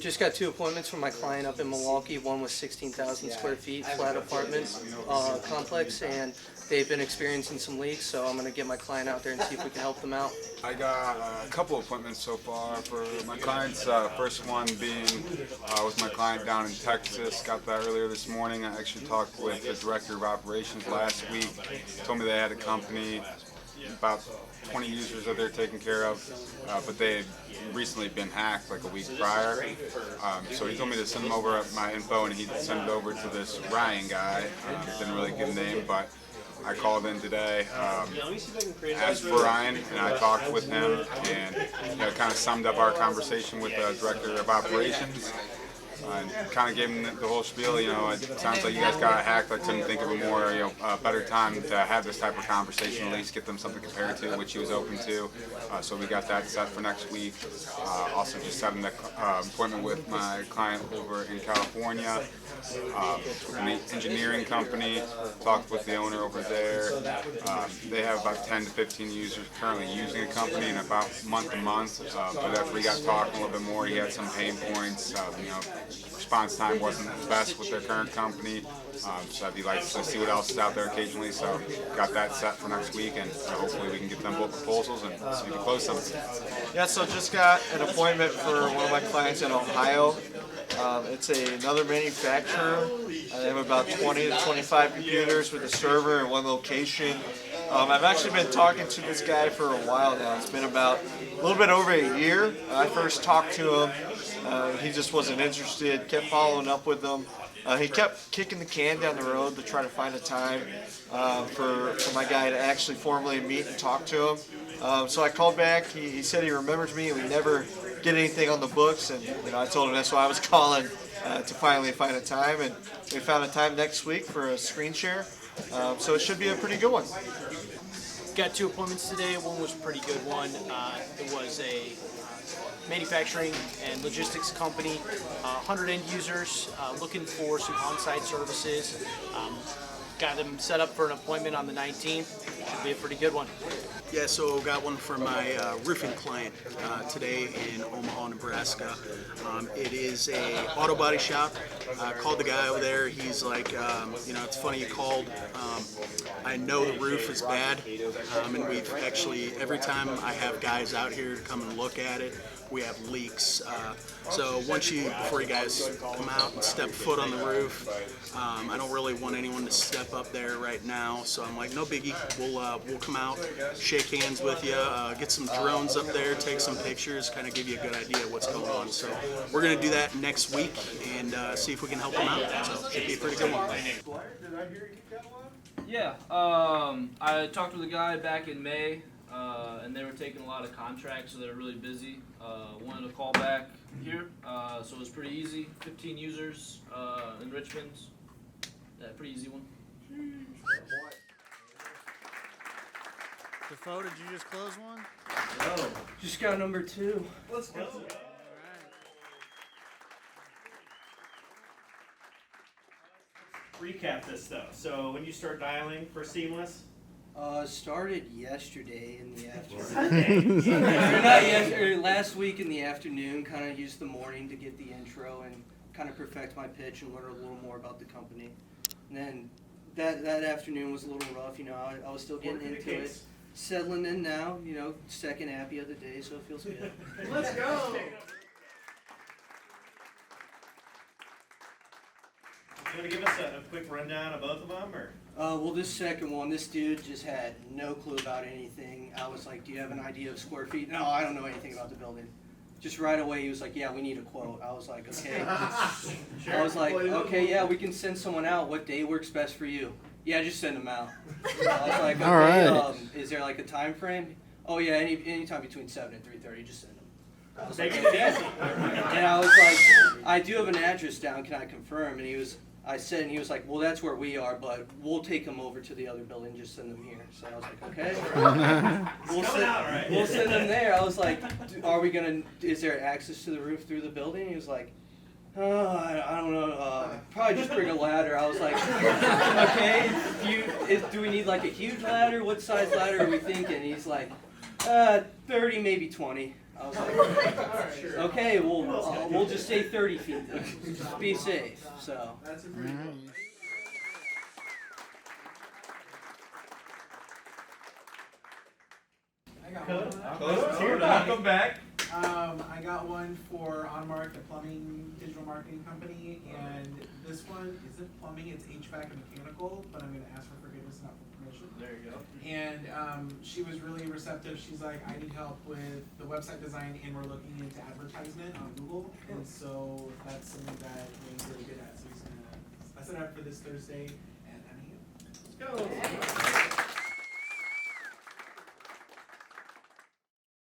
Just got 2 appointments for my client up in Milwaukee. One was 16,000 square feet, flat apartment complex, and they've been experiencing some leaks, so I'm going to get my client out there and see if we can help them out. I got a couple appointments so far for my clients. First one being with my client down in Texas. Got that earlier this morning. I actually talked with the director of operations last week. Told me they had a company, about 20 users that they're taking care of, but they had recently been hacked like a week prior. So he told me to send them over my info, and he'd send it over to this Ryan guy. Didn't really give a name, but I called in today, asked for Ryan, and I talked with him, and kind of summed up our conversation with the director of operations. And kind of gave him the whole spiel. It sounds like you guys got hacked. I couldn't think of a more, better time to have this type of conversation. At least get them something compared to, which he was open to. So we got that set for next week. Also, just set an appointment with my client over in California, in the engineering company. Talked with the owner over there. They have about 10 to 15 users currently using the company, and about month to month. But after we got talking a little bit more, he had some pain points. Response time wasn't the best with their current company, so he likes to see what else is out there occasionally. So got that set for next week, and hopefully we can get them both proposals and so we can close something. Yeah, so just got an appointment for one of my clients in Ohio. It's another manufacturer. They have about 20 to 25 computers with a server in one location. I've actually been talking to this guy for a while now. It's been about a little bit over a year. I first talked to him. He just wasn't interested, kept following up with him. He kept kicking the can down the road to try to find a time for my guy to actually formally meet and talk to him. So I called back. He said he remembers me, and we never get anything on the books. And I told him that's why I was calling to finally find a time. And we found a time next week for a screen share. So it should be a pretty good one. Got 2 appointments today. One was a pretty good one. It was a manufacturing and logistics company, 100 end users looking for some on-site services. Got them set up for an appointment on the 19th. Should be a pretty good one. Yeah, so got one for my roofing client today in Omaha, Nebraska. It is a auto body shop. Called the guy over there. He's like, it's funny you called. I know the roof is bad, and we've actually, every time I have guys out here to come and look at it, we have leaks. So before you guys come out and step foot on the roof, I don't really want anyone to step up there right now. So I'm like, no biggie. We'll come out, shake hands with you, get some drones up there, take some pictures, kind of give you a good idea of what's going on. So we're gonna do that next week and see if we can help them out. So should be a pretty good one. Yeah, I talked with a guy back in May, and they were taking a lot of contracts, so they're really busy. Wanted to call back here, so it was pretty easy. 15 users in Richmond. Yeah, pretty easy one. Defoe, did you just close one? No, just got number 2. Let's go. Recap this stuff. So when you start dialing for Seamless? Started yesterday in the Sunday. Not yesterday, last week in the afternoon. Kind of used the morning to get the intro and kind of perfect my pitch and learn a little more about the company. And then that afternoon was a little rough. I was still getting into it. Settling in now. Second happy of the day, so it feels good. Let's go. You want to give us a quick rundown of both of them, or? Well, this second one, this dude just had no clue about anything. I was like, do you have an idea of square feet? No, I don't know anything about the building. Just right away, he was like, yeah, we need a quote. I was like, okay. Sure. I was like, okay, yeah, we can send someone out. What day works best for you? Yeah, just send them out. I was like, okay, all right. Is there like a time frame? Oh, yeah, anytime between 7 and 3:30, just send them. I was like, Take it easy. and I was like, I do have an address down. Can I confirm? And I said, and he was like, well, that's where we are, but we'll take them over to the other building, just send them here. So I was like, okay. We'll send them there. I was like, is there access to the roof through the building? He was like, oh, I don't know, probably just bring a ladder. I was like, okay, do we need like a huge ladder? What size ladder are we thinking? He's like, 30, maybe 20. I was like, okay, well, we'll just stay 30 feet then. Just be safe. So. I got one. Welcome back. I got one for OnMark, the plumbing digital marketing company, and this one isn't plumbing, it's HVAC and mechanical, but I'm gonna ask for forgiveness, not for permission. There you go. And she was really receptive. She's like, I need help with the website design, and we're looking into advertisement on Google, and so that's something that Wayne's really good at. So he's gonna set it up for this Thursday at 9 a.m. Let's go.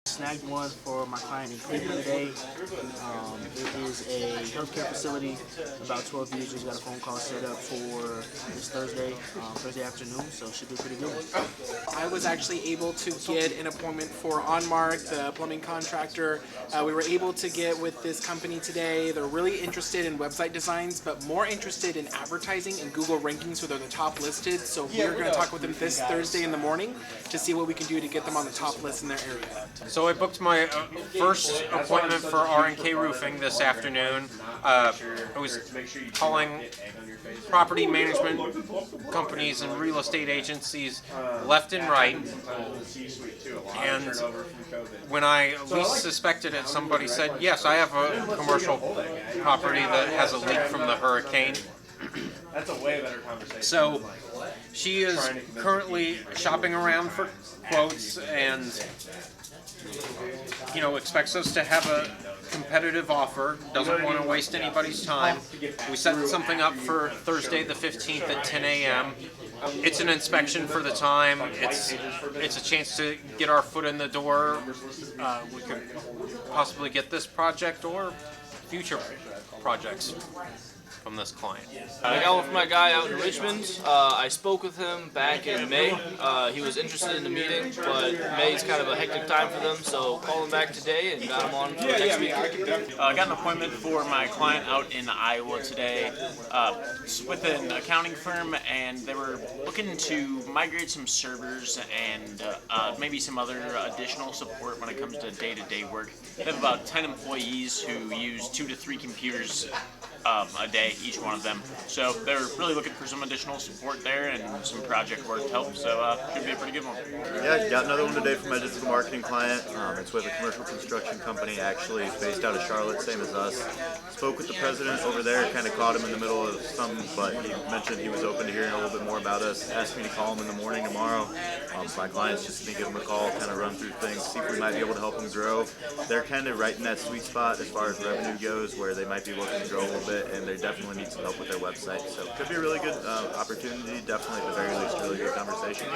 Snagged one for my client in Clayton today. It is a healthcare facility. About 12 users. Got a phone call set up for this Thursday, Thursday afternoon, so it should be a pretty good one. I was actually able to get an appointment for OnMark, the plumbing contractor. We were able to get with this company today. They're really interested in website designs, but more interested in advertising and Google rankings, so they're the top listed. So we're going to talk with them this Thursday in the morning to see what we can do to get them on the top list in their area. So I booked my first appointment for R&K Roofing this afternoon. I was calling property management companies and real estate agencies left and right. And when I least suspected it, somebody said, yes, I have a commercial property that has a leak from the hurricane. That's a way better conversation. So she is currently shopping around for quotes and expects us to have a competitive offer, doesn't want to waste anybody's time. We set something up for Thursday the 15th at 10 a.m. It's an inspection for the time. It's a chance to get our foot in the door. We could possibly get this project or future projects from this client. I got one from my guy out in Richmond. I spoke with him back in May. He was interested in the meeting, but May's kind of a hectic time for them, so called him back today and got him on for next week. I got an appointment for my client out in Iowa today with an accounting firm, and they were looking to migrate some servers and maybe some other additional support when it comes to day-to-day work. They have about 10 employees who use 2 to 3 computers a day, each one of them. So they're really looking for some additional support there and some project work to help. So should be a pretty good one. Yeah, got another one today from my digital marketing client. It's with a commercial construction company, actually based out of Charlotte, same as us. Spoke with the president over there, kind of caught him in the middle of something, but he mentioned he was open to hearing a little bit more about us. Asked me to call him in the morning tomorrow. My client's just going to give him a call, kind of run through things, see if we might be able to help him grow. They're kind of right in that sweet spot as far as revenue goes, where they might be looking to grow a little bit, and they definitely need some help with their website. So could be a really good opportunity, definitely at the very least a really good conversation.